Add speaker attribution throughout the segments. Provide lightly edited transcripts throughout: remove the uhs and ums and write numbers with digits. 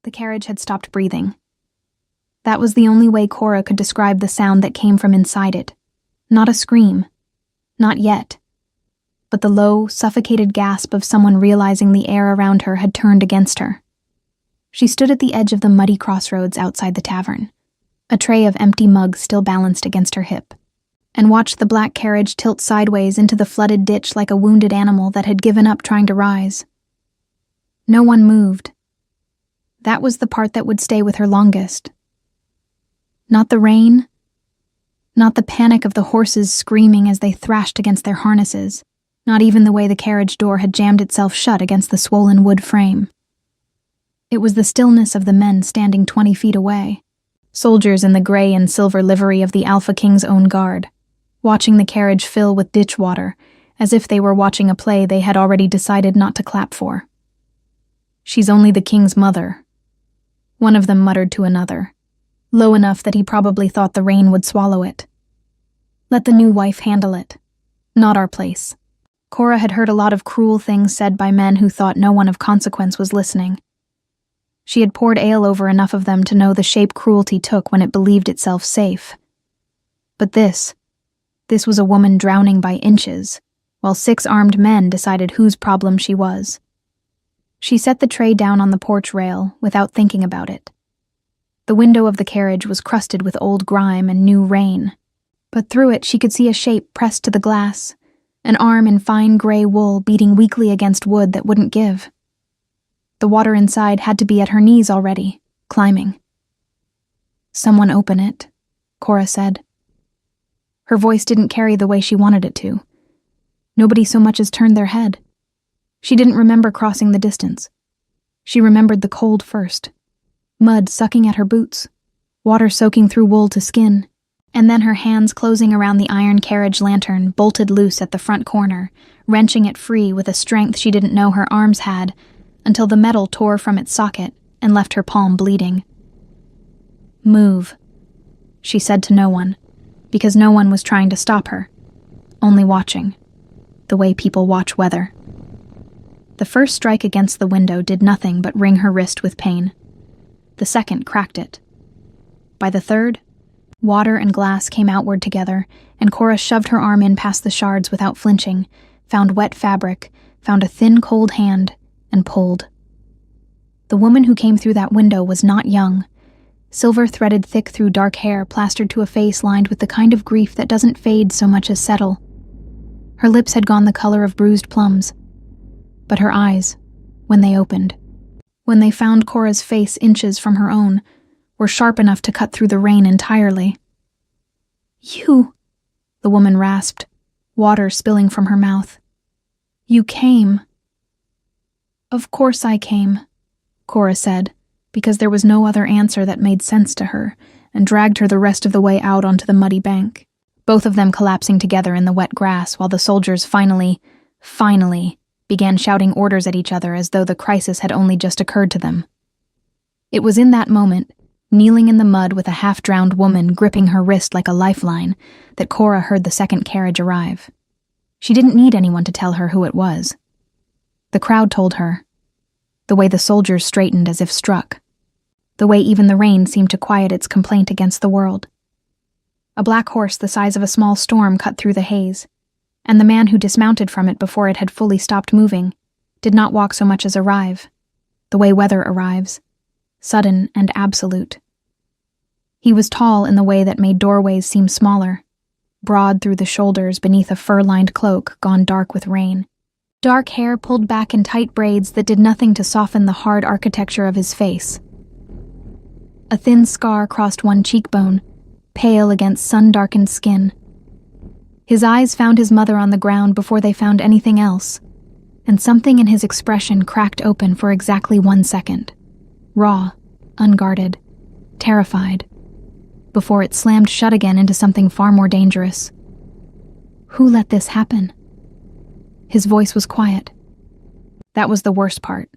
Speaker 1: The carriage had stopped breathing. That was the only way Cora could describe the sound that came from inside it. Not a scream. Not yet. But the low, suffocated gasp of someone realizing the air around her had turned against her. She stood at the edge of the muddy crossroads outside the tavern, a tray of empty mugs still balanced against her hip, and watched the black carriage tilt sideways into the flooded ditch like a wounded animal that had given up trying to rise. No one moved. That was the part that would stay with her longest. Not the rain, not the panic of the horses screaming as they thrashed against their harnesses, not even the way the carriage door had jammed itself shut against the swollen wood frame. It was the stillness of the men standing 20 feet away, soldiers in the gray and silver livery of the Alpha King's own guard, watching the carriage fill with ditch water, as if they were watching a play they had already decided not to clap for. "She's only the king's mother," one of them muttered to another, low enough that he probably thought the rain would swallow it. "Let the new wife handle it. Not our place." Cora had heard a lot of cruel things said by men who thought no one of consequence was listening. She had poured ale over enough of them to know the shape cruelty took when it believed itself safe. But this was a woman drowning by inches, while 6 armed men decided whose problem she was. She set the tray down on the porch rail without thinking about it. The window of the carriage was crusted with old grime and new rain, but through it she could see a shape pressed to the glass, an arm in fine gray wool beating weakly against wood that wouldn't give. The water inside had to be at her knees already, climbing. "Someone open it," Cora said. Her voice didn't carry the way she wanted it to. Nobody so much as turned their head. She didn't remember crossing the distance. She remembered the cold first. Mud sucking at her boots, water soaking through wool to skin, and then her hands closing around the iron carriage lantern bolted loose at the front corner, wrenching it free with a strength she didn't know her arms had, until the metal tore from its socket and left her palm bleeding. "Move," she said to no one, because no one was trying to stop her, only watching, the way people watch weather. The first strike against the window did nothing but wring her wrist with pain. The second cracked it. By the third, water and glass came outward together, and Cora shoved her arm in past the shards without flinching, found wet fabric, found a thin, cold hand, and pulled. The woman who came through that window was not young. Silver threaded thick through dark hair plastered to a face lined with the kind of grief that doesn't fade so much as settle. Her lips had gone the color of bruised plums. But her eyes, when they opened, when they found Cora's face inches from her own, were sharp enough to cut through the rain entirely. "You," the woman rasped, water spilling from her mouth. "You came." "Of course I came," Cora said, because there was no other answer that made sense to her, and dragged her the rest of the way out onto the muddy bank, both of them collapsing together in the wet grass while the soldiers finally began shouting orders at each other as though the crisis had only just occurred to them. It was in that moment, kneeling in the mud with a half-drowned woman gripping her wrist like a lifeline, that Cora heard the second carriage arrive. She didn't need anyone to tell her who it was. The crowd told her, the way the soldiers straightened as if struck, the way even the rain seemed to quiet its complaint against the world. A black horse the size of a small storm cut through the haze, and the man who dismounted from it before it had fully stopped moving did not walk so much as arrive, the way weather arrives, sudden and absolute. He was tall in the way that made doorways seem smaller, broad through the shoulders beneath a fur-lined cloak gone dark with rain. Dark hair pulled back in tight braids that did nothing to soften the hard architecture of his face. A thin scar crossed one cheekbone, pale against sun-darkened skin. His eyes found his mother on the ground before they found anything else, and something in his expression cracked open for exactly 1 second, raw, unguarded, terrified, before it slammed shut again into something far more dangerous. Who let this happen? His voice was quiet. That was the worst part.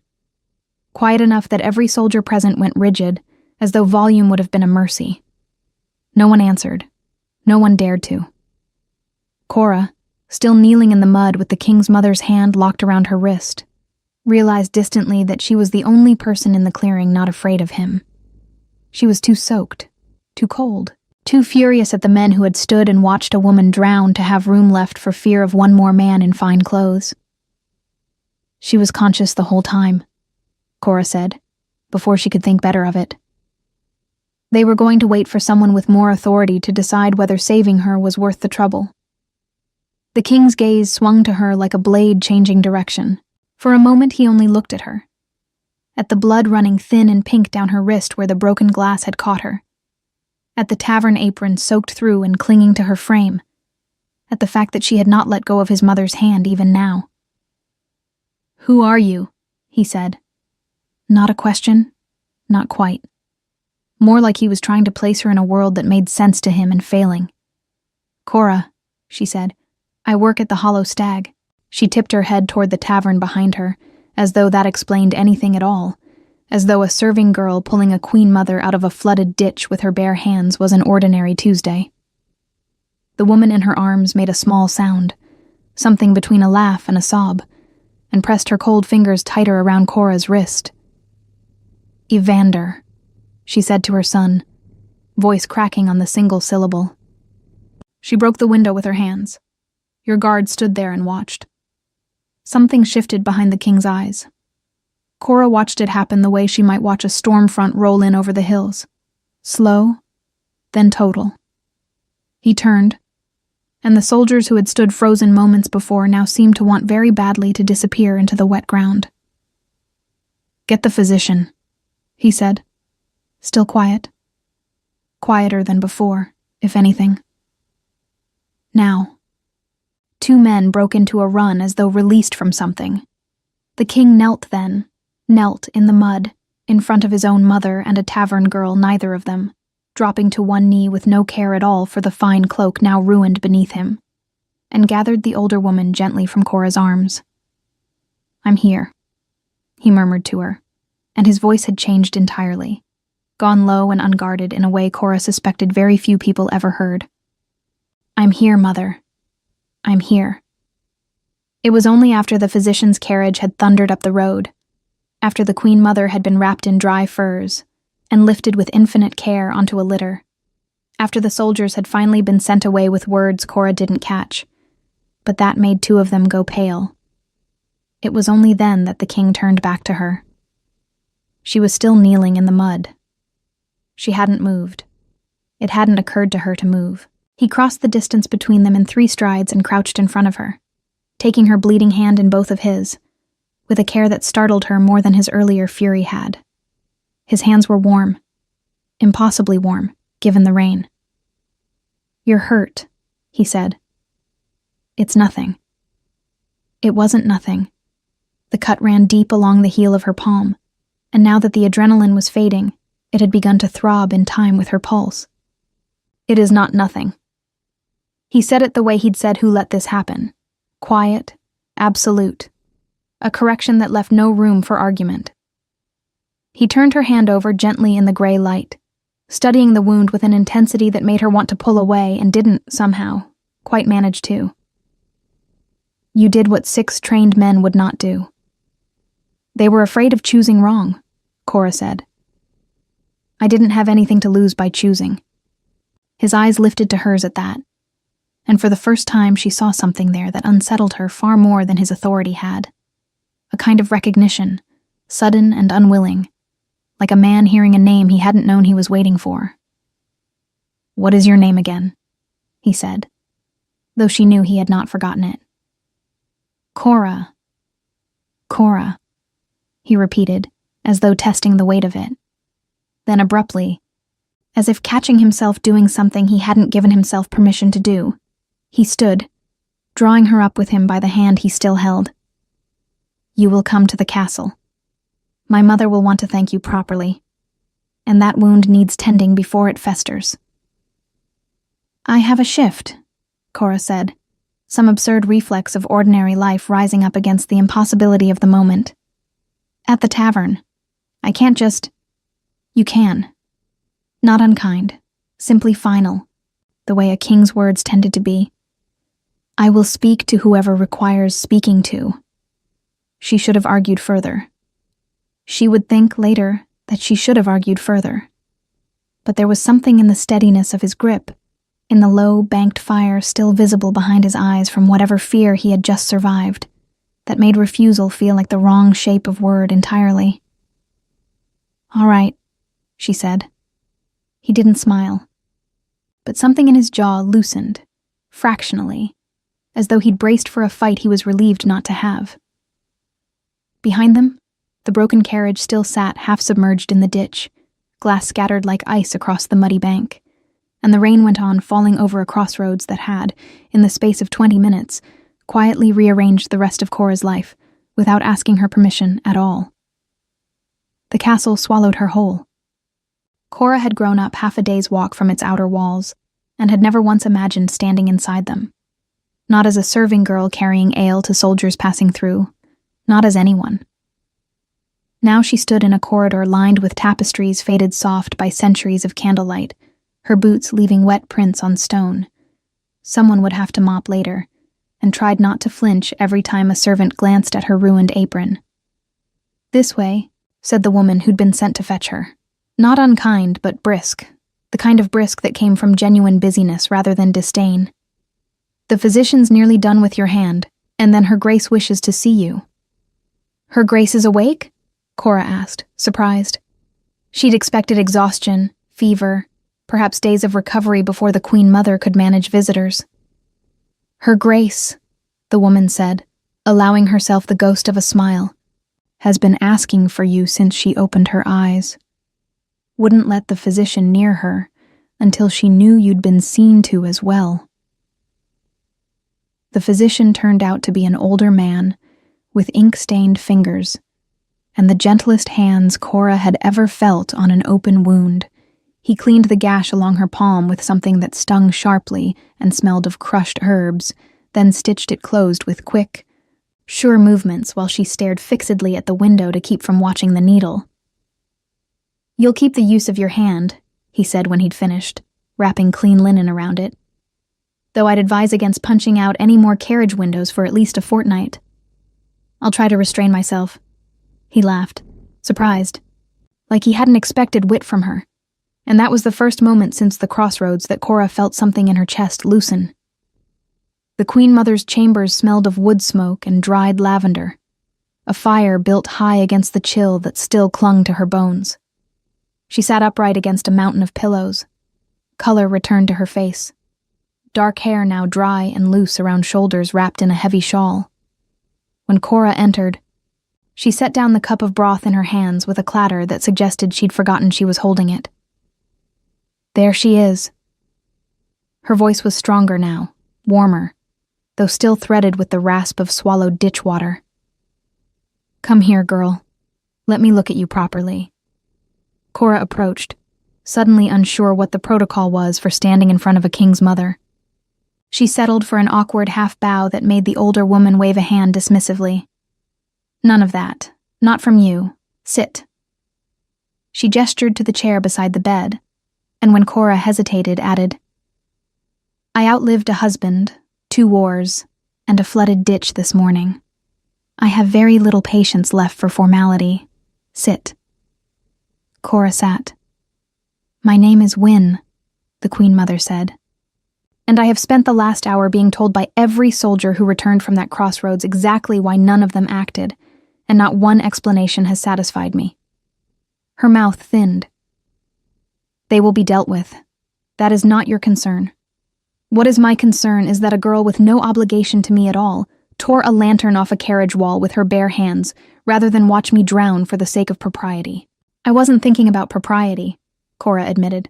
Speaker 1: Quiet enough that every soldier present went rigid, as though volume would have been a mercy. No one answered. No one dared to. Cora, still kneeling in the mud with the king's mother's hand locked around her wrist, realized distantly that she was the only person in the clearing not afraid of him. She was too soaked, too cold, too furious at the men who had stood and watched a woman drown to have room left for fear of one more man in fine clothes. She was conscious the whole time, Cora said, before she could think better of it. They were going to wait for someone with more authority to decide whether saving her was worth the trouble. The king's gaze swung to her like a blade changing direction. For a moment he only looked at her, at the blood running thin and pink down her wrist where the broken glass had caught her, at the tavern apron soaked through and clinging to her frame, at the fact that she had not let go of his mother's hand even now. "Who are you?" he said. Not a question, not quite. More like he was trying to place her in a world that made sense to him and failing. "Cora," she said, "I work at the Hollow Stag." She tipped her head toward the tavern behind her, as though that explained anything at all, as though a serving girl pulling a queen mother out of a flooded ditch with her bare hands was an ordinary Tuesday. The woman in her arms made a small sound, something between a laugh and a sob, and pressed her cold fingers tighter around Cora's wrist. "Evander," she said to her son, voice cracking on the single syllable. She broke the window with her hands. Your guard stood there and watched. Something shifted behind the king's eyes. Cora watched it happen the way she might watch a storm front roll in over the hills. Slow, then total. He turned, and the soldiers who had stood frozen moments before now seemed to want very badly to disappear into the wet ground. "Get the physician," he said, still quiet. Quieter than before, if anything. Now. 2 men broke into a run as though released from something. The king knelt in the mud, in front of his own mother and a tavern girl, neither of them, dropping to one knee with no care at all for the fine cloak now ruined beneath him, and gathered the older woman gently from Cora's arms. "I'm here," he murmured to her, and his voice had changed entirely, gone low and unguarded in a way Cora suspected very few people ever heard. "I'm here, Mother. I'm here." It was only after the physician's carriage had thundered up the road, after the Queen Mother had been wrapped in dry furs and lifted with infinite care onto a litter, after the soldiers had finally been sent away with words Cora didn't catch, but that made 2 of them go pale. It was only then that the king turned back to her. She was still kneeling in the mud. She hadn't moved. It hadn't occurred to her to move. He crossed the distance between them in 3 strides and crouched in front of her, taking her bleeding hand in both of his, with a care that startled her more than his earlier fury had. His hands were warm, impossibly warm, given the rain. "You're hurt," he said. "It's nothing." It wasn't nothing. The cut ran deep along the heel of her palm, and now that the adrenaline was fading, it had begun to throb in time with her pulse. "It is not nothing." He said it the way he'd said who let this happen. Quiet, absolute. A correction that left no room for argument. He turned her hand over gently in the gray light, studying the wound with an intensity that made her want to pull away and didn't, somehow, quite manage to. "You did what 6 trained men would not do." "They were afraid of choosing wrong," Cora said. "I didn't have anything to lose by choosing." His eyes lifted to hers at that, and for the first time she saw something there that unsettled her far more than his authority had. A kind of recognition, sudden and unwilling, like a man hearing a name he hadn't known he was waiting for. "What is your name again?" he said, though she knew he had not forgotten it. "Cora. Cora," he repeated, as though testing the weight of it. Then abruptly, as if catching himself doing something he hadn't given himself permission to do, he stood, drawing her up with him by the hand he still held. "You will come to the castle. My mother will want to thank you properly, and that wound needs tending before it festers." "I have a shift," Cora said, some absurd reflex of ordinary life rising up against the impossibility of the moment. "At the tavern. I can't just—" "You can. Not unkind, simply final, the way a king's words tended to be. I will speak to whoever requires speaking to." she should have argued further. She would think later that she should have argued further. But there was something in the steadiness of his grip, in the low, banked fire still visible behind his eyes from whatever fear he had just survived, that made refusal feel like the wrong shape of word entirely. "All right," she said. He didn't smile, but something in his jaw loosened, fractionally, as though he'd braced for a fight he was relieved not to have. Behind them, the broken carriage still sat half-submerged in the ditch, glass scattered like ice across the muddy bank, and the rain went on falling over a crossroads that had, in the space of 20 minutes, quietly rearranged the rest of Cora's life, without asking her permission at all. The castle swallowed her whole. Cora had grown up half a day's walk from its outer walls, and had never once imagined standing inside them. Not as a serving girl carrying ale to soldiers passing through, not as anyone. Now she stood in a corridor lined with tapestries faded soft by centuries of candlelight, her boots leaving wet prints on stone. Someone would have to mop later, and tried not to flinch every time a servant glanced at her ruined apron. "This way," said the woman who'd been sent to fetch her. Not unkind, but brisk, the kind of brisk that came from genuine busyness rather than disdain. "The physician's nearly done with your hand, and then her grace wishes to see you." "Her grace is awake?" Cora asked, surprised. She'd expected exhaustion, fever, perhaps days of recovery before the Queen Mother could manage visitors. "Her grace," the woman said, allowing herself the ghost of a smile, "has been asking for you since she opened her eyes. Wouldn't let the physician near her until she knew you'd been seen to as well." The physician turned out to be an older man with ink-stained fingers, and the gentlest hands Cora had ever felt on an open wound. He cleaned the gash along her palm with something that stung sharply and smelled of crushed herbs, then stitched it closed with quick, sure movements while she stared fixedly at the window to keep from watching the needle. "You'll keep the use of your hand," he said when he'd finished, wrapping clean linen around it. "Though I'd advise against punching out any more carriage windows for at least a fortnight." "I'll try to restrain myself." He laughed, surprised, like he hadn't expected wit from her, and that was the first moment since the crossroads that Cora felt something in her chest loosen. The Queen Mother's chambers smelled of wood smoke and dried lavender, a fire built high against the chill that still clung to her bones. She sat upright against a mountain of pillows. Color returned to her face. Dark hair now dry and loose around shoulders wrapped in a heavy shawl. When Cora entered, she set down the cup of broth in her hands with a clatter that suggested she'd forgotten she was holding it. "There she is." Her voice was stronger now, warmer, though still threaded with the rasp of swallowed ditch water. "Come here, girl. Let me look at you properly." Cora approached, suddenly unsure what the protocol was for standing in front of a king's mother. She settled for an awkward half-bow that made the older woman wave a hand dismissively. "None of that. Not from you. Sit." She gestured to the chair beside the bed, and when Cora hesitated, added, "I outlived a husband, 2 wars, and a flooded ditch this morning. I have very little patience left for formality. Sit." Cora sat. "My name is Wynne," the Queen Mother said, "and I have spent the last hour being told by every soldier who returned from that crossroads exactly why none of them acted, and not one explanation has satisfied me." Her mouth thinned. "They will be dealt with. That is not your concern. What is my concern is that a girl with no obligation to me at all tore a lantern off a carriage wall with her bare hands rather than watch me drown for the sake of propriety." "I wasn't thinking about propriety," Cora admitted.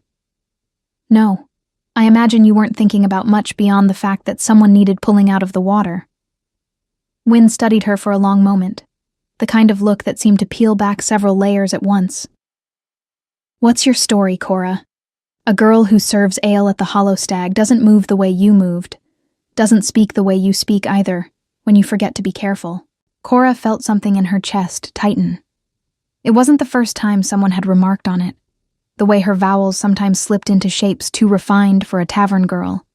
Speaker 1: "No, I imagine you weren't thinking about much beyond the fact that someone needed pulling out of the water." Wynne studied her for a long moment, the kind of look that seemed to peel back several layers at once. "What's your story, Cora? A girl who serves ale at the Hollow Stag doesn't move the way you moved, doesn't speak the way you speak either, when you forget to be careful." Cora felt something in her chest tighten. It wasn't the first time someone had remarked on it, the way her vowels sometimes slipped into shapes too refined for a tavern girl,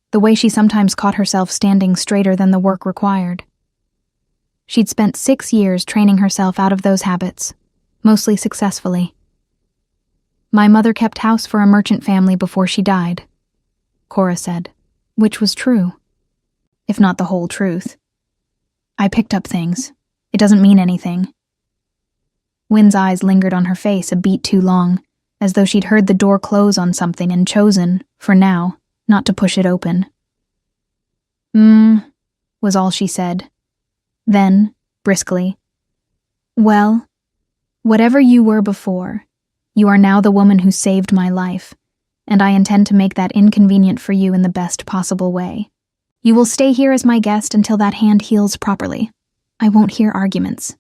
Speaker 1: the way she sometimes caught herself standing straighter than the work required. She'd spent 6 years training herself out of those habits, mostly successfully. "My mother kept house for a merchant family before she died," Cora said, which was true, if not the whole truth. "I picked up things. It doesn't mean anything." Wynn's eyes lingered on her face a beat too long, as though she'd heard the door close on something and chosen, for now, not to push it open. Was all she said. Then, briskly, "Well, whatever you were before, you are now the woman who saved my life, and I intend to make that inconvenient for you in the best possible way. You will stay here as my guest until that hand heals properly. I won't hear arguments.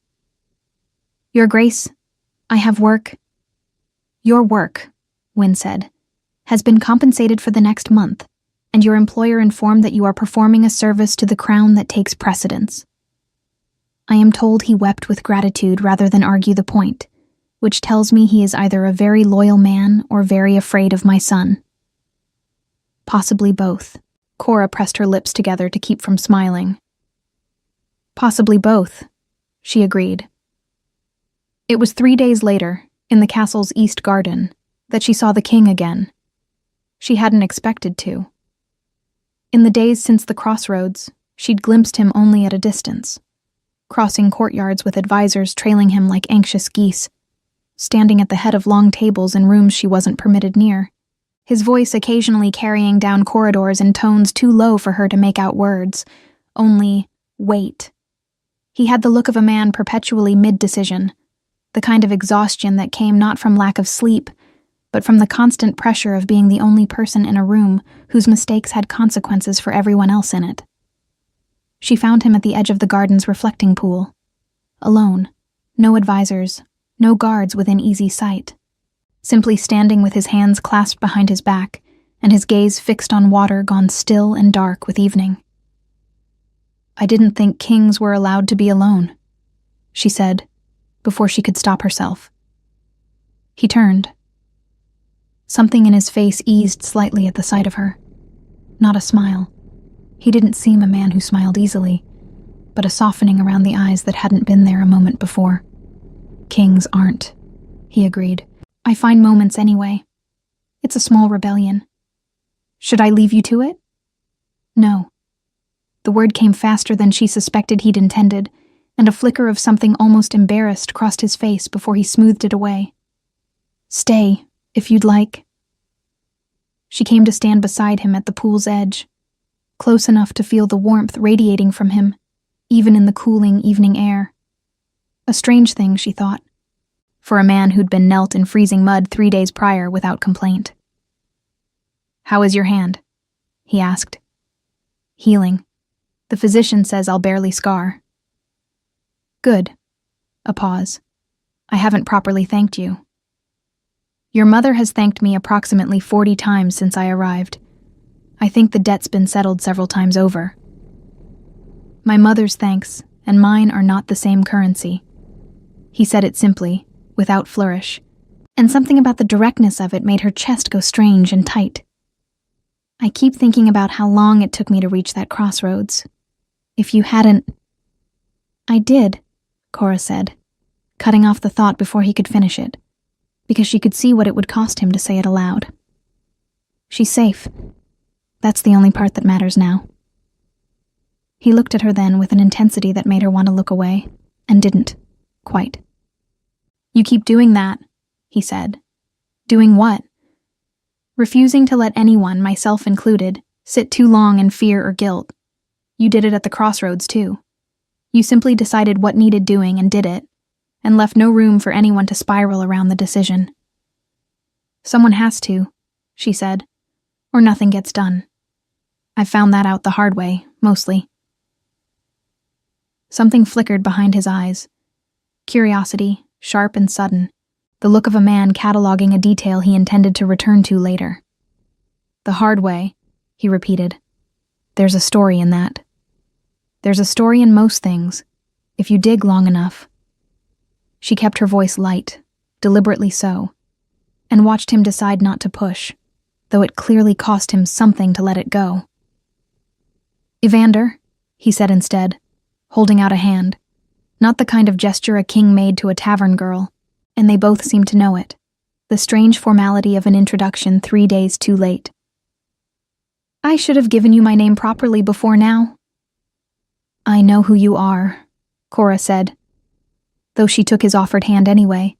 Speaker 1: Your Grace, I have work." "Your work," Wynn said, "has been compensated for the next month, and your employer informed that you are performing a service to the crown that takes precedence." I am told he wept with gratitude rather than argue the point, which tells me he is either a very loyal man or very afraid of my son. Possibly both. Cora pressed her lips together to keep from smiling. "Possibly both," she agreed. It was 3 days later, in the castle's east garden, that she saw the king again. She hadn't expected to. In the days since the crossroads, she'd glimpsed him only at a distance, crossing courtyards with advisors trailing him like anxious geese, standing at the head of long tables in rooms she wasn't permitted near, his voice occasionally carrying down corridors in tones too low for her to make out words, only wait. He had the look of a man perpetually mid-decision, the kind of exhaustion that came not from lack of sleep, but from the constant pressure of being the only person in a room whose mistakes had consequences for everyone else in it. She found him at the edge of the garden's reflecting pool, alone, no advisors, no guards within easy sight, simply standing with his hands clasped behind his back and his gaze fixed on water gone still and dark with evening. "I didn't think kings were allowed to be alone," she said, before she could stop herself. He turned. Something in his face eased slightly at the sight of her. Not a smile. He didn't seem a man who smiled easily, but a softening around the eyes that hadn't been there a moment before. "Kings aren't," he agreed. "I find moments anyway. It's a small rebellion. Should I leave you to it?" "No." The word came faster than she suspected he'd intended, and a flicker of something almost embarrassed crossed his face before he smoothed it away. "Stay, if you'd like." She came to stand beside him at the pool's edge, close enough to feel the warmth radiating from him, even in the cooling evening air. A strange thing, she thought, for a man who'd been knelt in freezing mud 3 days prior without complaint. "How is your hand?" he asked. "Healing. The physician says I'll barely scar." "Good." A pause. "I haven't properly thanked you." "Your mother has thanked me approximately 40 times since I arrived. I think the debt's been settled several times over." "My mother's thanks and mine are not the same currency." He said it simply, without flourish, and something about the directness of it made her chest go strange and tight. "I keep thinking about how long it took me to reach that crossroads. If you hadn't—" "I did," Cora said, cutting off the thought before he could finish it, because she could see what it would cost him to say it aloud. "She's safe. That's the only part that matters now." He looked at her then with an intensity that made her want to look away, and didn't, quite. "You keep doing that," he said. "Doing what?" "Refusing to let anyone, myself included, sit too long in fear or guilt. You did it at the crossroads, too. You simply decided what needed doing and did it, and left no room for anyone to spiral around the decision." "Someone has to," she said, "or nothing gets done. I've found that out the hard way, mostly." Something flickered behind his eyes. Curiosity, sharp and sudden, the look of a man cataloging a detail he intended to return to later. "The hard way," he repeated. "There's a story in that. There's a story in most things, if you dig long enough." She kept her voice light, deliberately so, and watched him decide not to push, though it clearly cost him something to let it go. "Evander," he said instead, holding out a hand, Not the kind of gesture a king made to a tavern girl, and they both seemed to know it. The strange formality of an introduction 3 days too late. I should have given you my name properly before now. I know who you are, Cora said, though she took his offered hand anyway,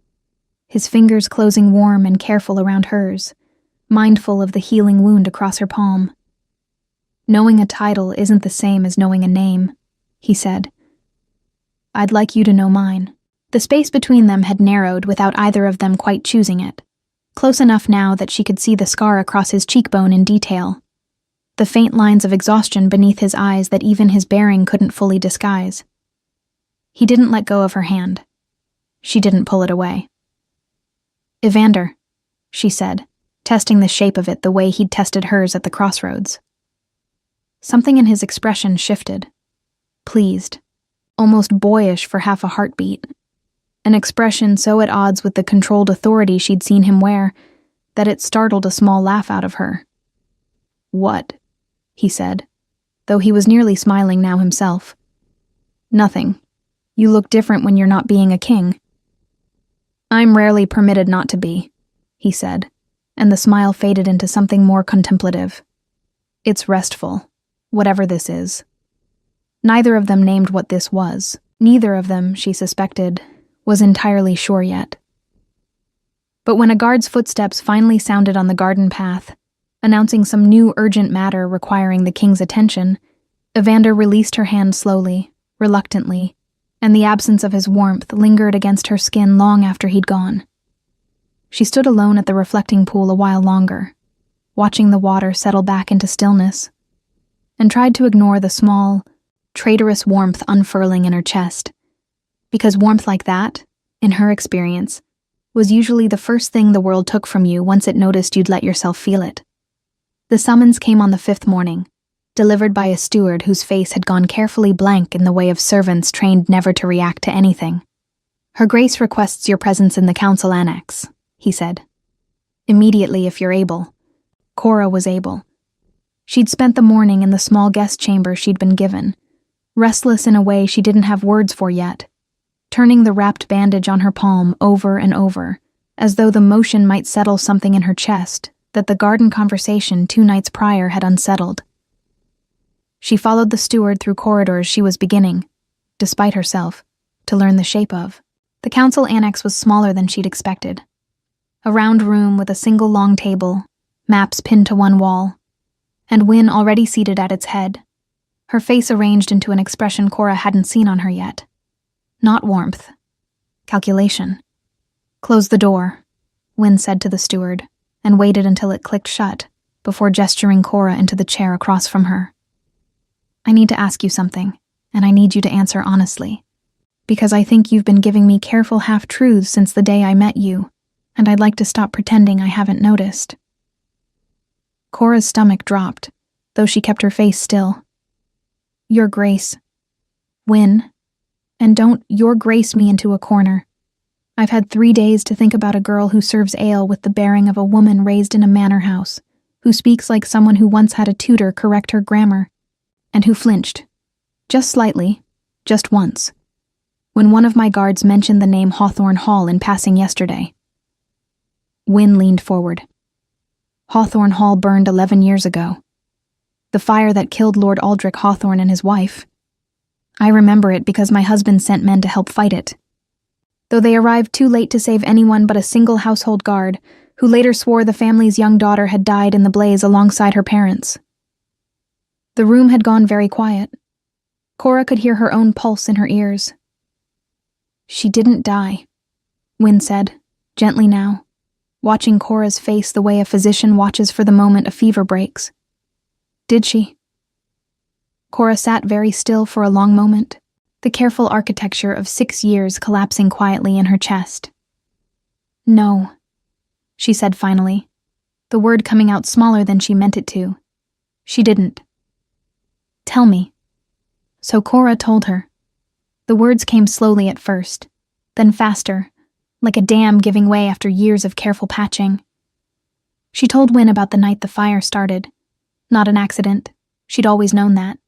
Speaker 1: his fingers closing warm and careful around hers, mindful of the healing wound across her palm. Knowing a title isn't the same as knowing a name, he said. I'd like you to know mine. The space between them had narrowed without either of them quite choosing it, close enough now that she could see the scar across his cheekbone in detail, the faint lines of exhaustion beneath his eyes that even his bearing couldn't fully disguise. He didn't let go of her hand. She didn't pull it away. Evander, she said, testing the shape of it the way he'd tested hers at the crossroads. Something in his expression shifted. Pleased, almost boyish for half a heartbeat. An expression so at odds with the controlled authority she'd seen him wear that it startled a small laugh out of her. What? He said, though he was nearly smiling now himself. Nothing. You look different when you're not being a king. I'm rarely permitted not to be, he said, and the smile faded into something more contemplative. It's restful, whatever this is. Neither of them named what this was. Neither of them, she suspected, was entirely sure yet. But when a guard's footsteps finally sounded on the garden path, announcing some new urgent matter requiring the king's attention, Evander released her hand slowly, reluctantly, and the absence of his warmth lingered against her skin long after he'd gone. She stood alone at the reflecting pool a while longer, watching the water settle back into stillness, and tried to ignore the small, traitorous warmth unfurling in her chest, because warmth like that, in her experience, was usually the first thing the world took from you once it noticed you'd let yourself feel it. The summons came on the 5th morning, delivered by a steward whose face had gone carefully blank in the way of servants trained never to react to anything. Her Grace requests your presence in the council annex, he said. Immediately, if you're able. Cora was able. She'd spent the morning in the small guest chamber she'd been given, restless in a way she didn't have words for yet, turning the wrapped bandage on her palm over and over, as though the motion might settle something in her chest that the garden conversation 2 nights prior had unsettled. She followed the steward through corridors she was beginning, despite herself, to learn the shape of. The council annex was smaller than she'd expected. A round room with a single long table, maps pinned to one wall, and Wynne already seated at its head, her face arranged into an expression Cora hadn't seen on her yet. Not warmth. Calculation. Close the door, Wynne said to the steward, and waited until it clicked shut, before gesturing Cora into the chair across from her. I need to ask you something, and I need you to answer honestly, because I think you've been giving me careful half-truths since the day I met you, and I'd like to stop pretending I haven't noticed. Cora's stomach dropped, though she kept her face still. Your Grace. Wynne. And don't Your Grace me into a corner. I've had 3 days to think about a girl who serves ale with the bearing of a woman raised in a manor house, who speaks like someone who once had a tutor correct her grammar, and who flinched. Just slightly, just once, when one of my guards mentioned the name Hawthorne Hall in passing yesterday. Wynne leaned forward. Hawthorne Hall burned 11 years ago. The fire that killed Lord Aldrich Hawthorne and his wife. I remember it because my husband sent men to help fight it. Though they arrived too late to save anyone but a single household guard, who later swore the family's young daughter had died in the blaze alongside her parents. The room had gone very quiet. Cora could hear her own pulse in her ears. She didn't die, Wynne said, gently now, watching Cora's face the way a physician watches for the moment a fever breaks. Did she? Cora sat very still for a long moment, the careful architecture of 6 years collapsing quietly in her chest. No, she said finally, the word coming out smaller than she meant it to. She didn't. Tell me. So Cora told her. The words came slowly at first, then faster, like a dam giving way after years of careful patching. She told Wynne about the night the fire started. Not an accident. She'd always known that,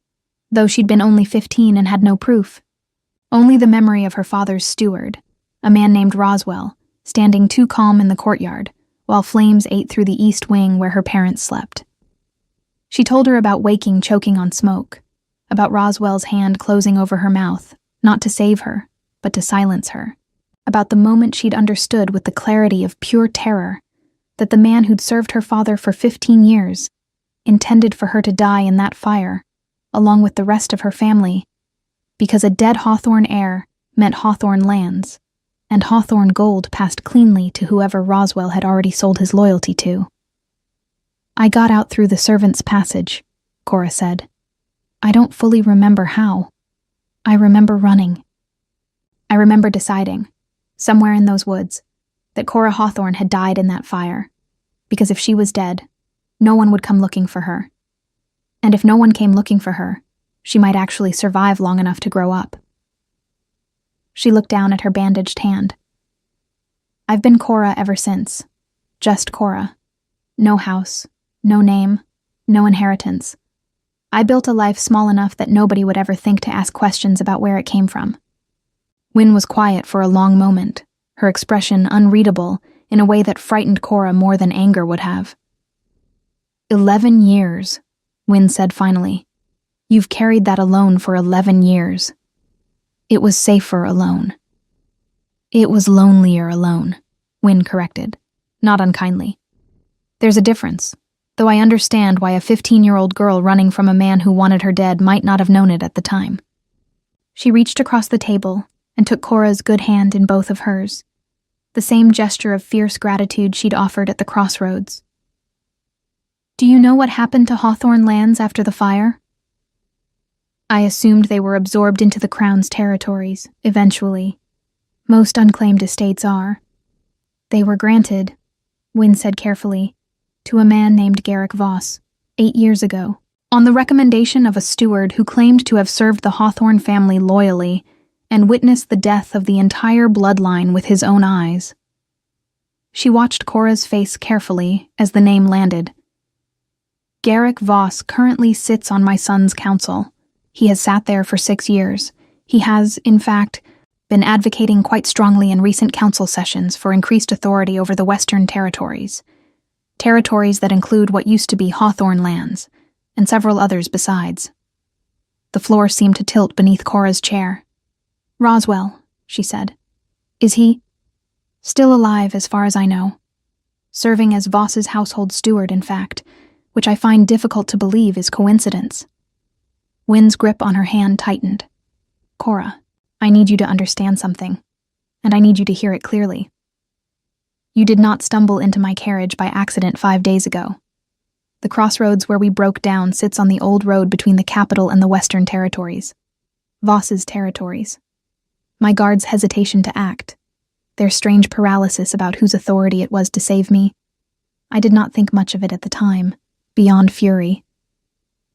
Speaker 1: though she'd been only 15 and had no proof. Only the memory of her father's steward, a man named Roswell, standing too calm in the courtyard, while flames ate through the east wing where her parents slept. She told her about waking choking on smoke, about Roswell's hand closing over her mouth, not to save her, but to silence her, about the moment she'd understood with the clarity of pure terror that the man who'd served her father for 15 years intended for her to die in that fire, along with the rest of her family, because a dead Hawthorne heir meant Hawthorne lands, and Hawthorne gold passed cleanly to whoever Roswell had already sold his loyalty to. "I got out through the servants' passage," Cora said. "I don't fully remember how. I remember running. I remember deciding, somewhere in those woods, that Cora Hawthorne had died in that fire, because if she was dead, no one would come looking for her. And if no one came looking for her, she might actually survive long enough to grow up." She looked down at her bandaged hand. "I've been Cora ever since. Just Cora. No house, no name, no inheritance. I built a life small enough that nobody would ever think to ask questions about where it came from." Wynne was quiet for a long moment, her expression unreadable in a way that frightened Cora more than anger would have. 11 years, Wynne said finally. "You've carried that alone for 11 years. It was safer alone." "It was lonelier alone," Wynne corrected, not unkindly. "There's a difference, though I understand why a 15-year-old girl running from a man who wanted her dead might not have known it at the time." She reached across the table and took Cora's good hand in both of hers, the same gesture of fierce gratitude she'd offered at the crossroads. "Do you know what happened to Hawthorne lands after the fire?" "I assumed they were absorbed into the Crown's territories, eventually. Most unclaimed estates are. They were granted," Wynne said carefully, "to a man named Garrick Voss, 8 years ago, on the recommendation of a steward who claimed to have served the Hawthorne family loyally and witnessed the death of the entire bloodline with his own eyes." She watched Cora's face carefully as the name landed. "Garrick Voss currently sits on my son's council. He has sat there for 6 years. He has, in fact, been advocating quite strongly in recent council sessions for increased authority over the Western territories. Territories that include what used to be Hawthorne lands, and several others besides." The floor seemed to tilt beneath Cora's chair. "Roswell," she said. "Is he?" "Still alive, as far as I know. Serving as Voss's household steward, in fact, which I find difficult to believe is coincidence." Wynne's grip on her hand tightened. "Cora, I need you to understand something, and I need you to hear it clearly. You did not stumble into my carriage by accident 5 days ago. The crossroads where we broke down sits on the old road between the capital and the Western territories. Voss's territories. My guards' hesitation to act, their strange paralysis about whose authority it was to save me, I did not think much of it at the time, beyond fury.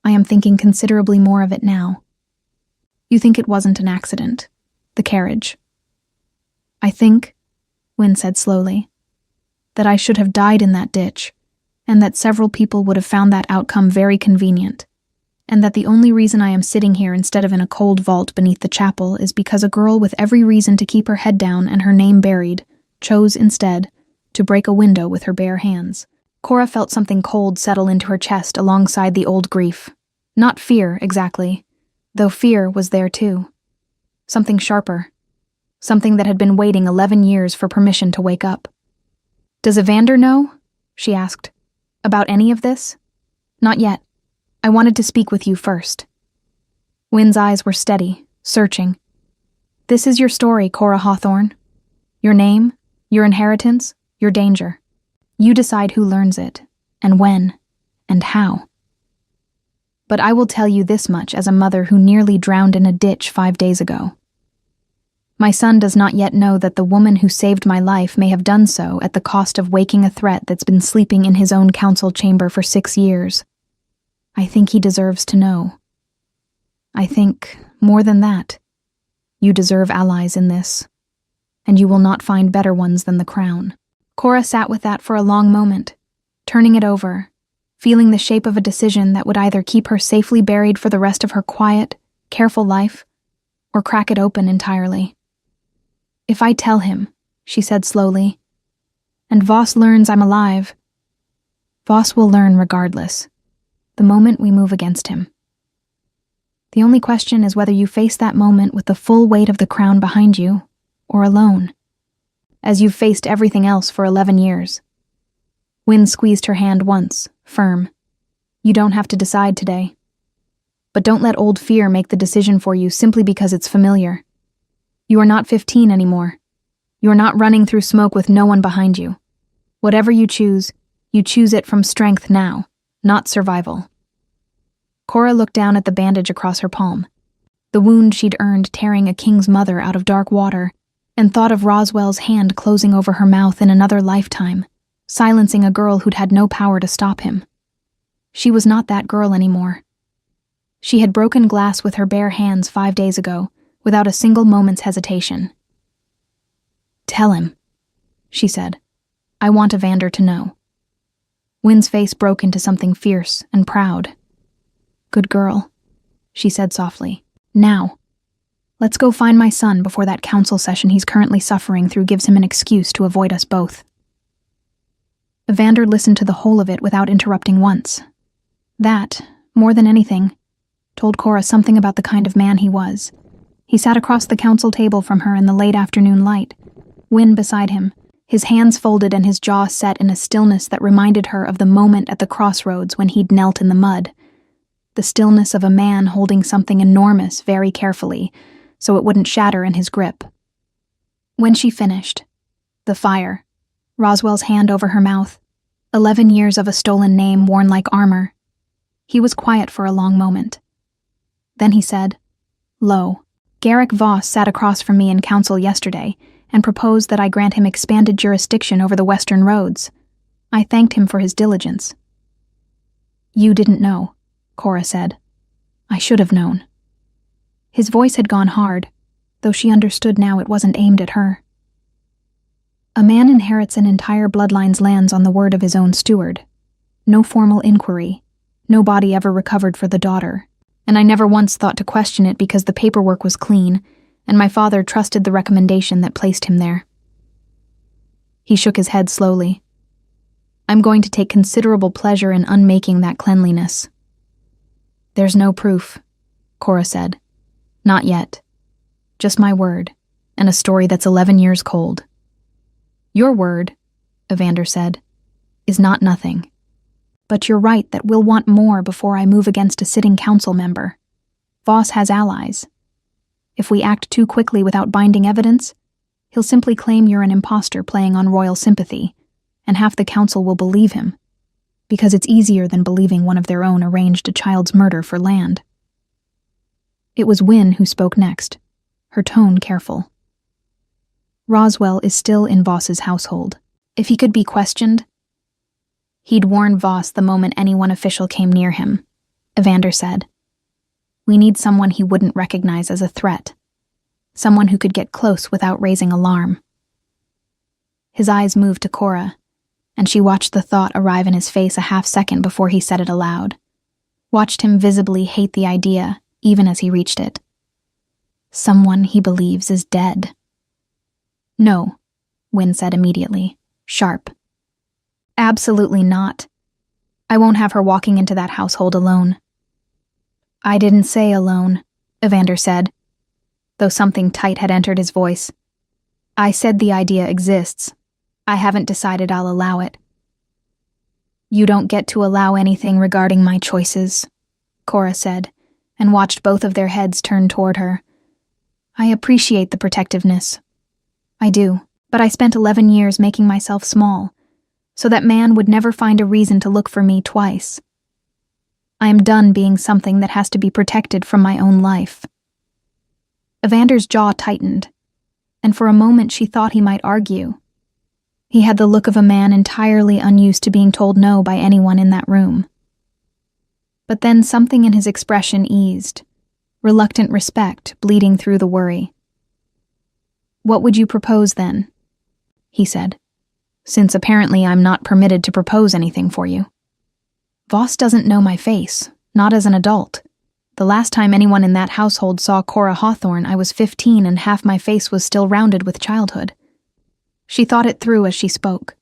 Speaker 1: I am thinking considerably more of it now. You think it wasn't an accident, the carriage. I think," Wynne said slowly, "that I should have died in that ditch, and that several people would have found that outcome very convenient, and that the only reason I am sitting here instead of in a cold vault beneath the chapel is because a girl with every reason to keep her head down and her name buried chose instead to break a window with her bare hands." Cora felt something cold settle into her chest alongside the old grief. Not fear, exactly, though fear was there too. Something sharper. Something that had been waiting 11 years for permission to wake up. "Does Evander know?" she asked. "About any of this?" "Not yet. I wanted to speak with you first." Wynne's eyes were steady, searching. "This is your story, Cora Hawthorne. Your name, your inheritance, your danger. You decide who learns it, and when, and how. But I will tell you this much as a mother who nearly drowned in a ditch 5 days ago. My son does not yet know that the woman who saved my life may have done so at the cost of waking a threat that's been sleeping in his own council chamber for 6 years. I think he deserves to know. I think, more than that, you deserve allies in this, and you will not find better ones than the Crown." Cora sat with that for a long moment, turning it over, feeling the shape of a decision that would either keep her safely buried for the rest of her quiet, careful life, or crack it open entirely. If I tell him, she said slowly, and Voss learns I'm alive, Voss will learn regardless, the moment we move against him. The only question is whether you face that moment with the full weight of the crown behind you, or alone, as you've faced everything else for 11 years. Wynne squeezed her hand once, firm. You don't have to decide today. But don't let old fear make the decision for you simply because it's familiar. You are not 15 anymore. You are not running through smoke with no one behind you. Whatever you choose it from strength now, not survival. Cora looked down at the bandage across her palm, the wound she'd earned tearing a king's mother out of dark water, and thought of Roswell's hand closing over her mouth in another lifetime, silencing a girl who'd had no power to stop him. She was not that girl anymore. She had broken glass with her bare hands 5 days ago, without a single moment's hesitation. Tell him, she said. I want Evander to know. Wynne's face broke into something fierce and proud. Good girl, she said softly. Now, let's go find my son before that council session he's currently suffering through gives him an excuse to avoid us both. Evander listened to the whole of it without interrupting once. That, more than anything, told Cora something about the kind of man he was. He sat across the council table from her in the late afternoon light, Wynne beside him, his hands folded and his jaw set in a stillness that reminded her of the moment at the crossroads when he'd knelt in the mud. The stillness of a man holding something enormous very carefully, so it wouldn't shatter in his grip. When she finished, the fire, Roswell's hand over her mouth, 11 years of a stolen name worn like armor. He was quiet for a long moment. Then he said, Lo, Garrick Voss sat across from me in council yesterday and proposed that I grant him expanded jurisdiction over the western roads. I thanked him for his diligence. You didn't know, Cora said. I should have known. His voice had gone hard, though she understood now it wasn't aimed at her. A man inherits an entire bloodline's lands on the word of his own steward. No formal inquiry, no body ever recovered for the daughter, and I never once thought to question it because the paperwork was clean, and my father trusted the recommendation that placed him there. He shook his head slowly. I'm going to take considerable pleasure in unmaking that cleanliness. There's no proof, Cora said. Not yet. Just my word, and a story that's 11 years cold. Your word, Evander said, is not nothing. But you're right that we'll want more before I move against a sitting council member. Voss has allies. If we act too quickly without binding evidence, he'll simply claim you're an imposter playing on royal sympathy, and half the council will believe him, because it's easier than believing one of their own arranged a child's murder for land. It was Wynne who spoke next, her tone careful. Roswell is still in Voss's household. If he could be questioned, he'd warn Voss the moment any one official came near him, Evander said. We need someone he wouldn't recognize as a threat, someone who could get close without raising alarm. His eyes moved to Cora, and she watched the thought arrive in his face a half-second before he said it aloud, watched him visibly hate the idea, even as he reached it. Someone he believes is dead. No, Wynne said immediately, sharp. Absolutely not. I won't have her walking into that household alone. I didn't say alone, Evander said, though something tight had entered his voice. I said the idea exists. I haven't decided I'll allow it. You don't get to allow anything regarding my choices, Cora said, and watched both of their heads turn toward her. I appreciate the protectiveness. I do, but I spent 11 years making myself small, so that man would never find a reason to look for me twice. I am done being something that has to be protected from my own life. Evander's jaw tightened, and for a moment she thought he might argue. He had the look of a man entirely unused to being told no by anyone in that room. But then something in his expression eased, reluctant respect bleeding through the worry. What would you propose then? He said, since apparently I'm not permitted to propose anything for you. Voss doesn't know my face, not as an adult. The last time anyone in that household saw Cora Hawthorne, I was 15 and half my face was still rounded with childhood. She thought it through as she spoke,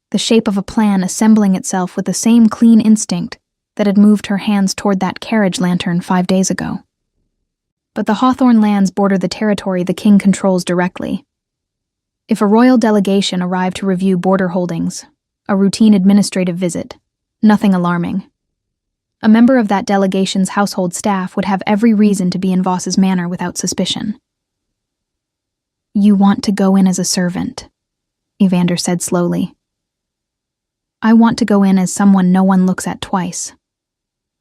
Speaker 1: the shape of a plan assembling itself with the same clean instinct that had moved her hands toward that carriage lantern 5 days ago. But the Hawthorne lands border the territory the king controls directly. If a royal delegation arrived to review border holdings, a routine administrative visit, nothing alarming. A member of that delegation's household staff would have every reason to be in Voss's manor without suspicion. "You want to go in as a servant," Evander said slowly. "I want to go in as someone no one looks at twice,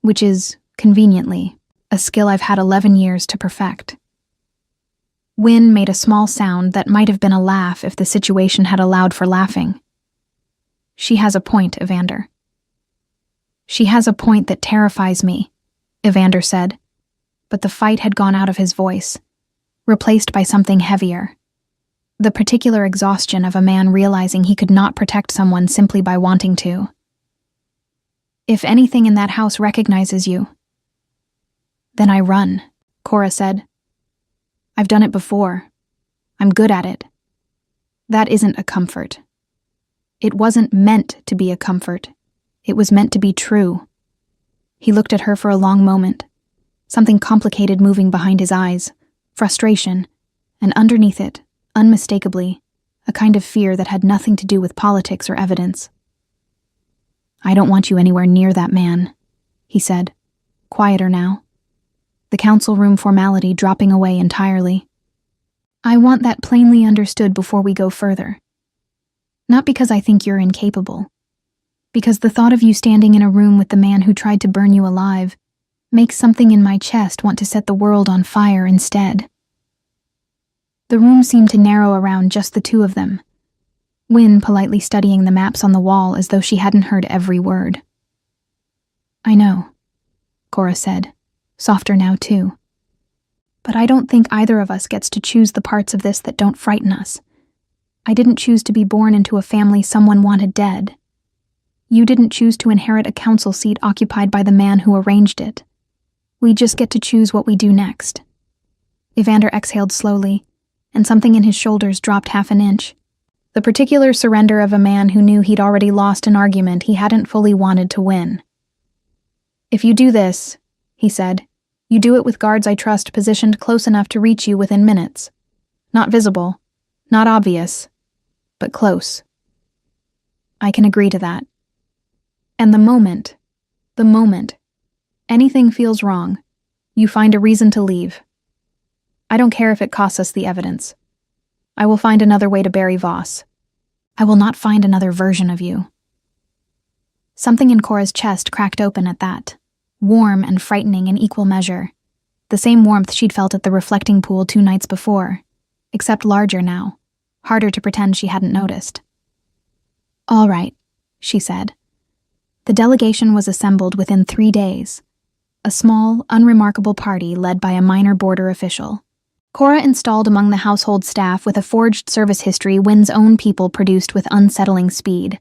Speaker 1: which is, conveniently, a skill I've had 11 years to perfect." Wynne made a small sound that might have been a laugh if the situation had allowed for laughing. "She has a point, Evander." "She has a point that terrifies me," Evander said, but the fight had gone out of his voice, replaced by something heavier. The particular exhaustion of a man realizing he could not protect someone simply by wanting to. "If anything in that house recognizes you." "Then I run," Cora said. "I've done it before. I'm good at it." "That isn't a comfort." "It wasn't meant to be a comfort. It was meant to be true." He looked at her for a long moment, something complicated moving behind his eyes, frustration, and underneath it, unmistakably, a kind of fear that had nothing to do with politics or evidence. "I don't want you anywhere near that man," he said, quieter now, the council room formality dropping away entirely. "I want that plainly understood before we go further. Not because I think you're incapable, because the thought of you standing in a room with the man who tried to burn you alive makes something in my chest want to set the world on fire instead." The room seemed to narrow around just the two of them, Wynne politely studying the maps on the wall as though she hadn't heard every word. "I know," Cora said, softer now too. "But I don't think either of us gets to choose the parts of this that don't frighten us. I didn't choose to be born into a family someone wanted dead. You didn't choose to inherit a council seat occupied by the man who arranged it. We just get to choose what we do next." Evander exhaled slowly, and something in his shoulders dropped half an inch. The particular surrender of a man who knew he'd already lost an argument he hadn't fully wanted to win. "If you do this," he said, "you do it with guards I trust positioned close enough to reach you within minutes. Not visible, not obvious, but close." "I can agree to that. And the moment anything feels wrong, you find a reason to leave. I don't care if it costs us the evidence. I will find another way to bury Voss. I will not find another version of you." Something in Cora's chest cracked open at that, warm and frightening in equal measure, the same warmth she'd felt at the reflecting pool 2 nights before, except larger now, harder to pretend she hadn't noticed. "All right," she said. The delegation was assembled within 3 days, a small, unremarkable party led by a minor border official. Cora installed among the household staff with a forged service history Wynne's own people produced with unsettling speed.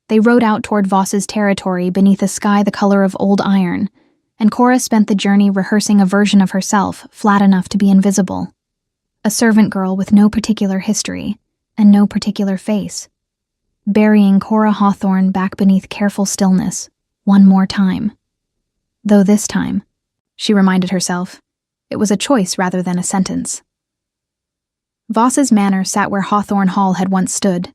Speaker 1: They rode out toward Voss's territory beneath a sky the color of old iron, and Cora spent the journey rehearsing a version of herself flat enough to be invisible. A servant girl with no particular history, and no particular face. Burying Cora Hawthorne back beneath careful stillness, one more time. Though this time, she reminded herself, it was a choice rather than a sentence. Voss's manor sat where Hawthorne Hall had once stood,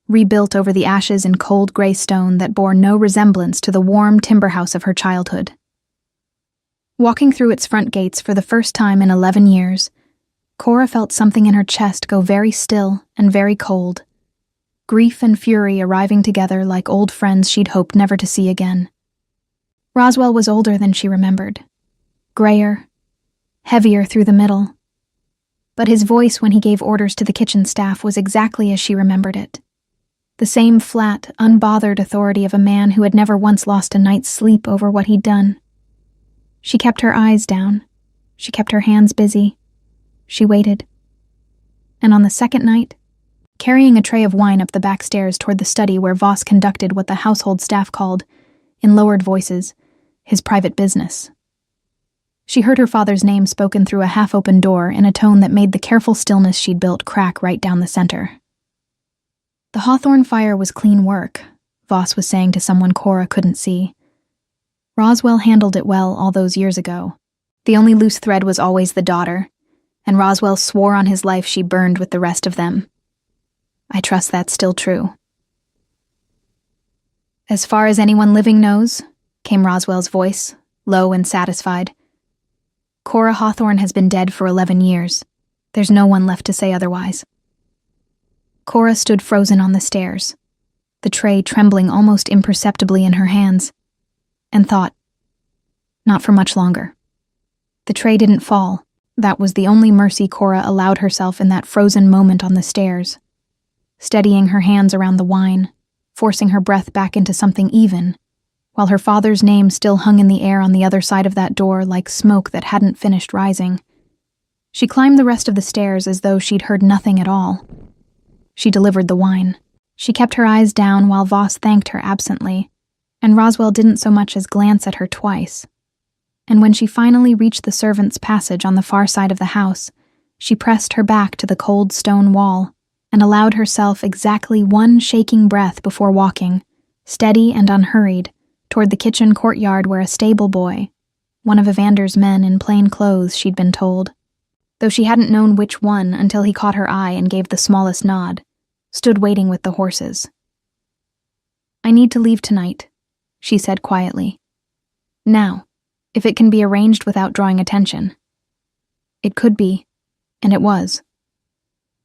Speaker 1: rebuilt over the ashes in cold gray stone that bore no resemblance to the warm timber house of her childhood. Walking through its front gates for the first time in 11 years, Cora felt something in her chest go very still and very cold. Grief and fury arriving together like old friends she'd hoped never to see again. Roswell was older than she remembered. Grayer, heavier through the middle. But his voice when he gave orders to the kitchen staff was exactly as she remembered it. The same flat, unbothered authority of a man who had never once lost a night's sleep over what he'd done. She kept her eyes down. She kept her hands busy. She waited. And on the second night, carrying a tray of wine up the back stairs toward the study where Voss conducted what the household staff called, in lowered voices, his private business. She heard her father's name spoken through a half-open door in a tone that made the careful stillness she'd built crack right down the center. The Hawthorne fire was clean work, Voss was saying to someone Cora couldn't see. Roswell handled it well all those years ago. The only loose thread was always the daughter, and Roswell swore on his life she burned with the rest of them. I trust that's still true. As far as anyone living knows, came Roswell's voice, low and satisfied. Cora Hawthorne has been dead for 11 years. There's no one left to say otherwise. Cora stood frozen on the stairs, the tray trembling almost imperceptibly in her hands, and thought, not for much longer. The tray didn't fall. That was the only mercy Cora allowed herself in that frozen moment on the stairs, steadying her hands around the wine, forcing her breath back into something even, while her father's name still hung in the air on the other side of that door like smoke that hadn't finished rising. She climbed the rest of the stairs as though she'd heard nothing at all. She delivered the wine. She kept her eyes down while Voss thanked her absently, and Roswell didn't so much as glance at her twice. And when she finally reached the servants' passage on the far side of the house, she pressed her back to the cold stone wall and allowed herself exactly one shaking breath before walking, steady and unhurried, toward the kitchen courtyard where a stable boy, one of Evander's men in plain clothes she'd been told, though she hadn't known which one until he caught her eye and gave the smallest nod, stood waiting with the horses. I need to leave tonight, she said quietly. Now, if it can be arranged without drawing attention. It could be, and it was.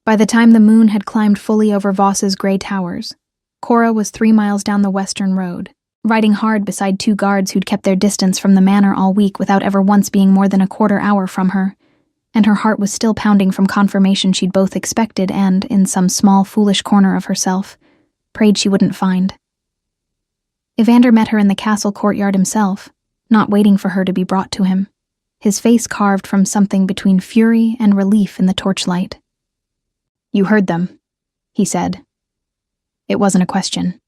Speaker 1: By the time the moon had climbed fully over Voss's gray towers, Cora was 3 miles down the western road, riding hard beside 2 guards who'd kept their distance from the manor all week without ever once being more than a quarter hour from her, and her heart was still pounding from confirmation she'd both expected and, in some small foolish corner of herself, prayed she wouldn't find. Evander met her in the castle courtyard himself, not waiting for her to be brought to him, his face carved from something between fury and relief in the torchlight. You heard them, he said. It wasn't a question.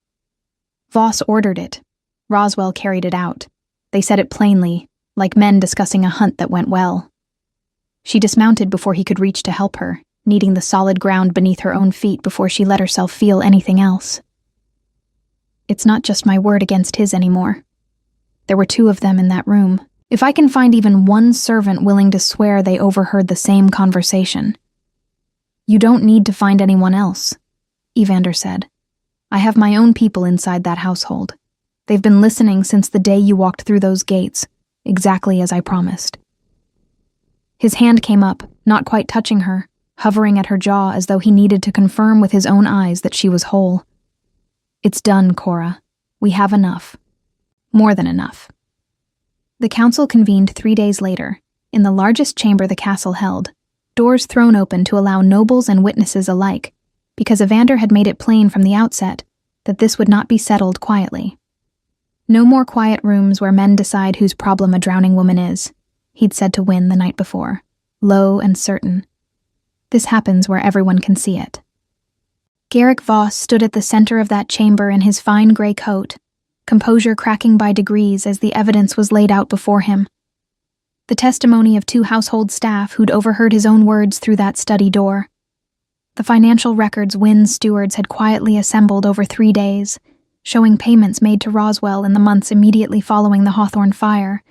Speaker 1: Voss ordered it. Roswell carried it out. They said it plainly, like men discussing a hunt that went well. She dismounted before he could reach to help her, needing the solid ground beneath her own feet before she let herself feel anything else. It's not just my word against his anymore. There were 2 of them in that room. If I can find even one servant willing to swear they overheard the same conversation. You don't need to find anyone else, Evander said. I have my own people inside that household. They've been listening since the day you walked through those gates, exactly as I promised. His hand came up, not quite touching her, hovering at her jaw as though he needed to confirm with his own eyes that she was whole. It's done, Cora. We have enough. More than enough. The council convened 3 days later, in the largest chamber the castle held, doors thrown open to allow nobles and witnesses alike, because Evander had made it plain from the outset that this would not be settled quietly. No more quiet rooms where men decide whose problem a drowning woman is, he'd said to Wynne the night before, low and certain. This happens where everyone can see it. Garrick Voss stood at the center of that chamber in his fine gray coat, composure cracking by degrees as the evidence was laid out before him. The testimony of 2 household staff who'd overheard his own words through that study door. The financial records Wynne's stewards had quietly assembled over 3 days, showing payments made to Roswell in the months immediately following the Hawthorne fire.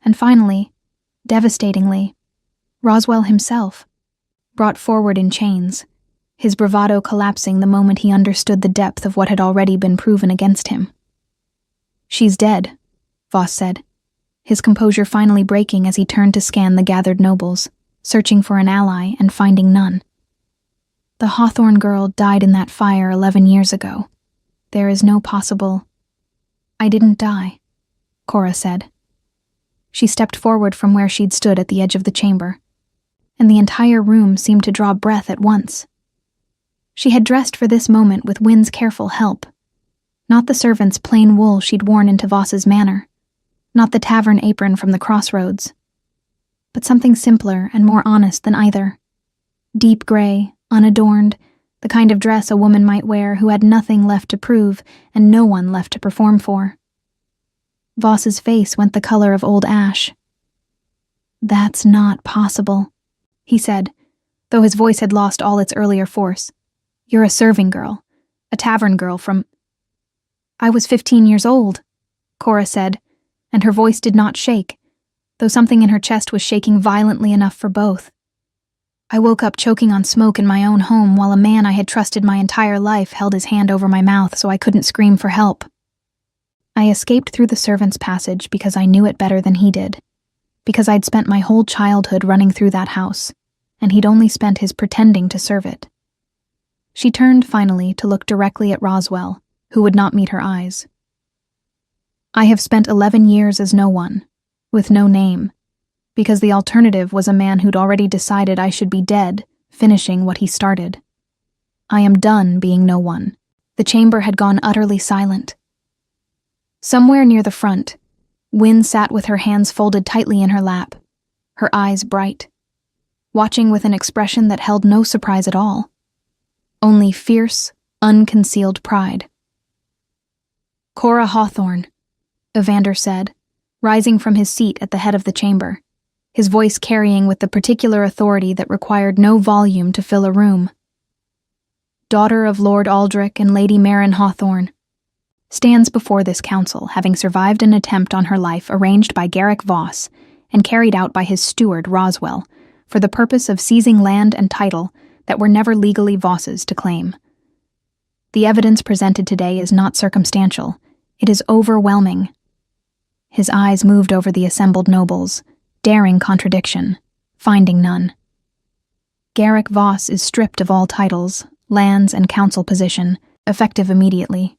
Speaker 1: And finally, devastatingly, Roswell himself, brought forward in chains, his bravado collapsing the moment he understood the depth of what had already been proven against him. She's dead, Voss said, his composure finally breaking as he turned to scan the gathered nobles, searching for an ally and finding none. The Hawthorne girl died in that fire 11 years ago. There is no possible... I didn't die, Cora said. She stepped forward from where she'd stood at the edge of the chamber, and the entire room seemed to draw breath at once. She had dressed for this moment with Wynne's careful help. Not the servant's plain wool she'd worn into Voss's manor, not the tavern apron from the crossroads, but something simpler and more honest than either. Deep gray, unadorned, the kind of dress a woman might wear who had nothing left to prove and no one left to perform for. Voss's face went the color of old ash. "That's not possible," he said, though his voice had lost all its earlier force. "You're a serving girl, a tavern girl from—" "I was 15 years old," Cora said, and her voice did not shake, though something in her chest was shaking violently enough for both. "I woke up choking on smoke in my own home while a man I had trusted my entire life held his hand over my mouth so I couldn't scream for help. I escaped through the servants' passage because I knew it better than he did, because I'd spent my whole childhood running through that house, and he'd only spent his pretending to serve it." She turned finally to look directly at Roswell, who would not meet her eyes. "I have spent 11 years as no one, with no name, because the alternative was a man who'd already decided I should be dead, finishing what he started. I am done being no one." The chamber had gone utterly silent. Somewhere near the front, Wynne sat with her hands folded tightly in her lap, her eyes bright, watching with an expression that held no surprise at all, only fierce, unconcealed pride. "Cora Hawthorne," Evander said, rising from his seat at the head of the chamber, his voice carrying with the particular authority that required no volume to fill a room. "Daughter of Lord Aldrich and Lady Marin Hawthorne, stands before this council having survived an attempt on her life arranged by Garrick Voss and carried out by his steward Roswell for the purpose of seizing land and title that were never legally Voss's to claim. The evidence presented today is not circumstantial, it is overwhelming." His eyes moved over the assembled nobles, daring contradiction, finding none. "Garrick Voss is stripped of all titles, lands, and council position, effective immediately.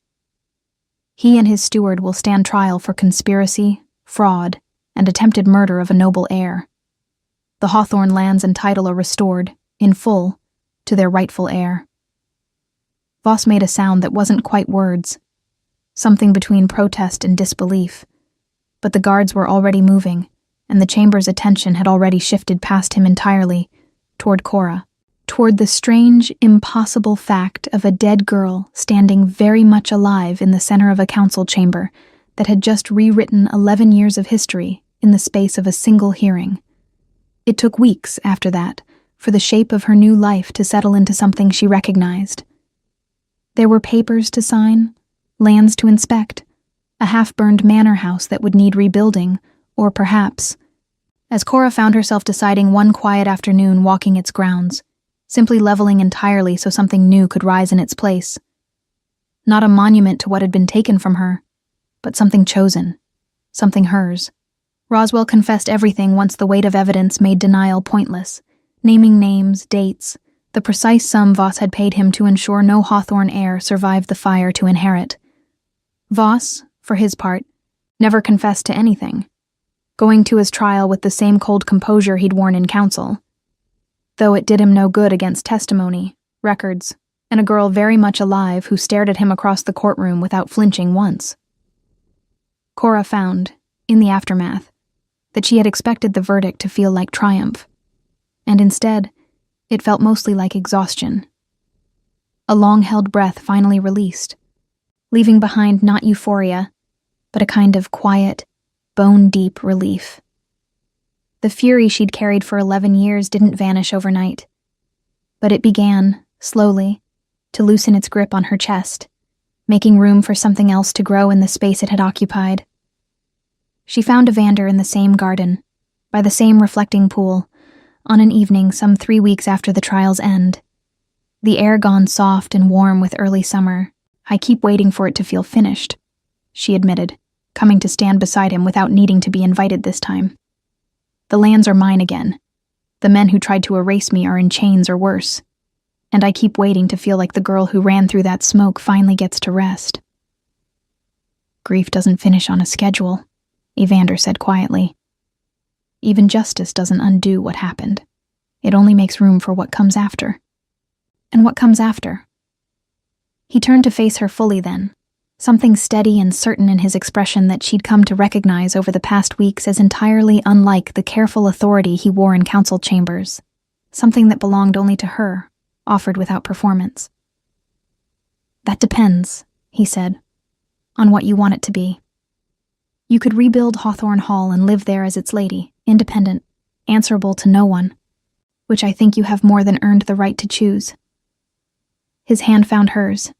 Speaker 1: He and his steward will stand trial for conspiracy, fraud, and attempted murder of a noble heir. The Hawthorne lands and title are restored, in full, to their rightful heir." Voss made a sound that wasn't quite words, something between protest and disbelief, but the guards were already moving, and the chamber's attention had already shifted past him entirely, toward Cora, toward the strange, impossible fact of a dead girl standing very much alive in the center of a council chamber that had just rewritten 11 years of history in the space of a single hearing. It took weeks after that for the shape of her new life to settle into something she recognized. There were papers to sign, lands to inspect, a half-burned manor house that would need rebuilding, or perhaps, as Cora found herself deciding one quiet afternoon walking its grounds, simply leveling entirely so something new could rise in its place. Not a monument to what had been taken from her, but something chosen, something hers. Roswell confessed everything once the weight of evidence made denial pointless, naming names, dates, the precise sum Voss had paid him to ensure no Hawthorne heir survived the fire to inherit. Voss, for his part, never confessed to anything, going to his trial with the same cold composure he'd worn in council, though it did him no good against testimony, records, and a girl very much alive who stared at him across the courtroom without flinching once. Cora found, in the aftermath, that she had expected the verdict to feel like triumph, and instead, it felt mostly like exhaustion. A long-held breath finally released, leaving behind not euphoria, but a kind of quiet, bone-deep relief. The fury she'd carried for 11 years didn't vanish overnight, but it began, slowly, to loosen its grip on her chest, making room for something else to grow in the space it had occupied. She found Evander in the same garden, by the same reflecting pool, on an evening some 3 weeks after the trial's end. The air gone soft and warm with early summer. "I keep waiting for it to feel finished," she admitted, coming to stand beside him without needing to be invited this time. "The lands are mine again. The men who tried to erase me are in chains or worse. And I keep waiting to feel like the girl who ran through that smoke finally gets to rest." "Grief doesn't finish on a schedule," Evander said quietly. "Even justice doesn't undo what happened. It only makes room for what comes after." "And what comes after?" He turned to face her fully then, something steady and certain in his expression that she'd come to recognize over the past weeks as entirely unlike the careful authority he wore in council chambers, something that belonged only to her, offered without performance. "That depends," he said, "on what you want it to be. You could rebuild Hawthorne Hall and live there as its lady, independent, answerable to no one, which I think you have more than earned the right to choose. His hand found hers,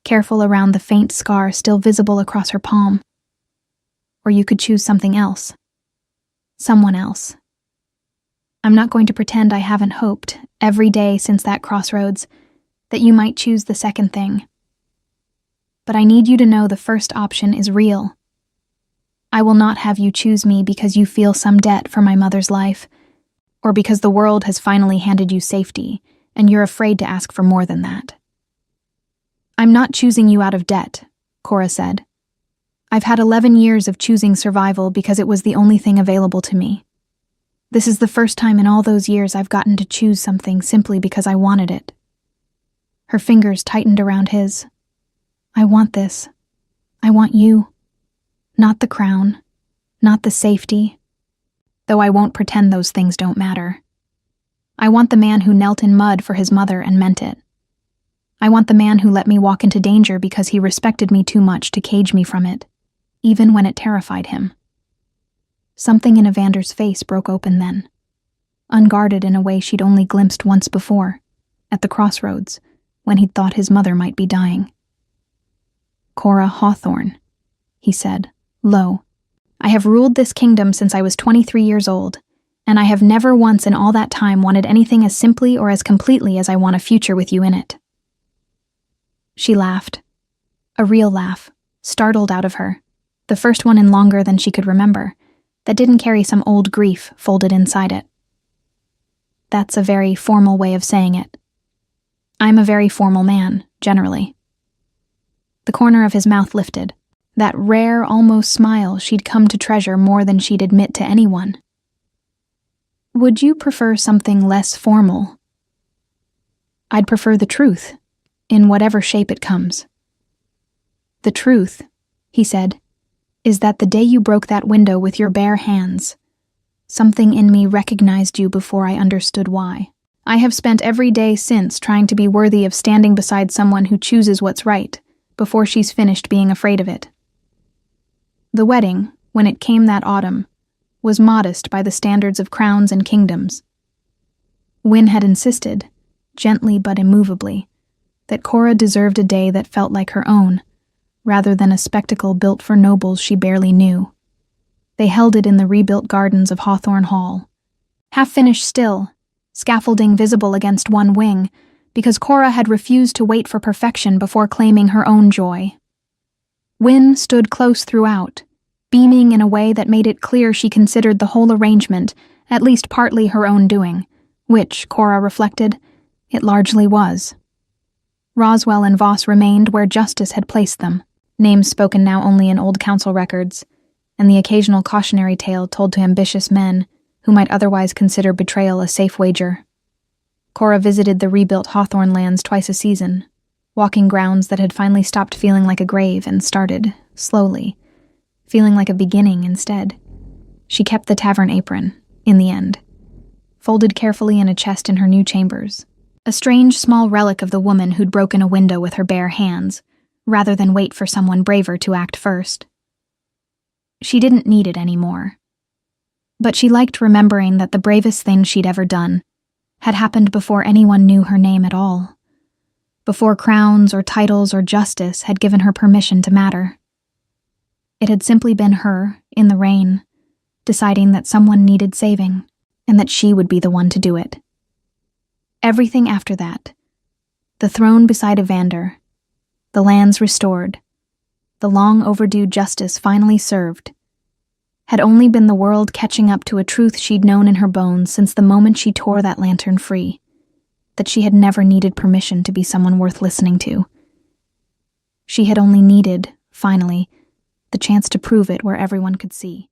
Speaker 1: careful around the faint scar still visible across her palm. Or you could choose something else. Someone else. I'm not going to pretend I haven't hoped, every day since that crossroads, that you might choose the second thing. But I need you to know the first option is real. I will not have you choose me because you feel some debt for my mother's life, or because the world has finally handed you safety, and you're afraid to ask for more than that. I'm not choosing you out of debt, Cora said. I've had 11 years of choosing survival because it was the only thing available to me. This is the first time in all those years I've gotten to choose something simply because I wanted it. Her fingers tightened around his. I want this. I want you. Not the crown. Not the safety. Though I won't pretend those things don't matter. I want the man who knelt in mud for his mother and meant it. I want the man who let me walk into danger because he respected me too much to cage me from it, even when it terrified him. Something in Evander's face broke open then, unguarded in a way she'd only glimpsed once before, at the crossroads, when he'd thought his mother might be dying. Cora Hawthorne, he said, low. I have ruled this kingdom since I was 23 years old, and I have never once in all that time wanted anything as simply or as completely as I want a future with you in it. She laughed. A real laugh, startled out of her, the first one in longer than she could remember, that didn't carry some old grief folded inside it. That's a very formal way of saying it. I'm a very formal man, generally. The corner of his mouth lifted, that rare, almost smile she'd come to treasure more than she'd admit to anyone. Would you prefer something less formal? I'd prefer the truth, in whatever shape it comes. The truth, he said, is that the day you broke that window with your bare hands, something in me recognized you before I understood why. I have spent every day since trying to be worthy of standing beside someone who chooses what's right, before she's finished being afraid of it. The wedding, when it came that autumn, was modest by the standards of crowns and kingdoms. Wynne had insisted, gently but immovably, that Cora deserved a day that felt like her own, rather than a spectacle built for nobles she barely knew. They held it in the rebuilt gardens of Hawthorne Hall, half-finished still, scaffolding visible against one wing, because Cora had refused to wait for perfection before claiming her own joy. Wynne stood close throughout, beaming in a way that made it clear she considered the whole arrangement at least partly her own doing, which, Cora reflected, it largely was. Roswell and Voss remained where justice had placed them, names spoken now only in old council records, and the occasional cautionary tale told to ambitious men who might otherwise consider betrayal a safe wager. Cora visited the rebuilt Hawthorne lands twice a season, walking grounds that had finally stopped feeling like a grave and started, slowly, feeling like a beginning instead. She kept the tavern apron, in the end, folded carefully in a chest in her new chambers, a strange small relic of the woman who'd broken a window with her bare hands, rather than wait for someone braver to act first. She didn't need it anymore. But she liked remembering that the bravest thing she'd ever done had happened before anyone knew her name at all, before crowns or titles or justice had given her permission to matter. It had simply been her, in the rain, deciding that someone needed saving, and that she would be the one to do it. Everything after that, the throne beside Evander, the lands restored, the long overdue justice finally served, had only been the world catching up to a truth she'd known in her bones since the moment she tore that lantern free, that she had never needed permission to be someone worth listening to. She had only needed, finally, the chance to prove it where everyone could see.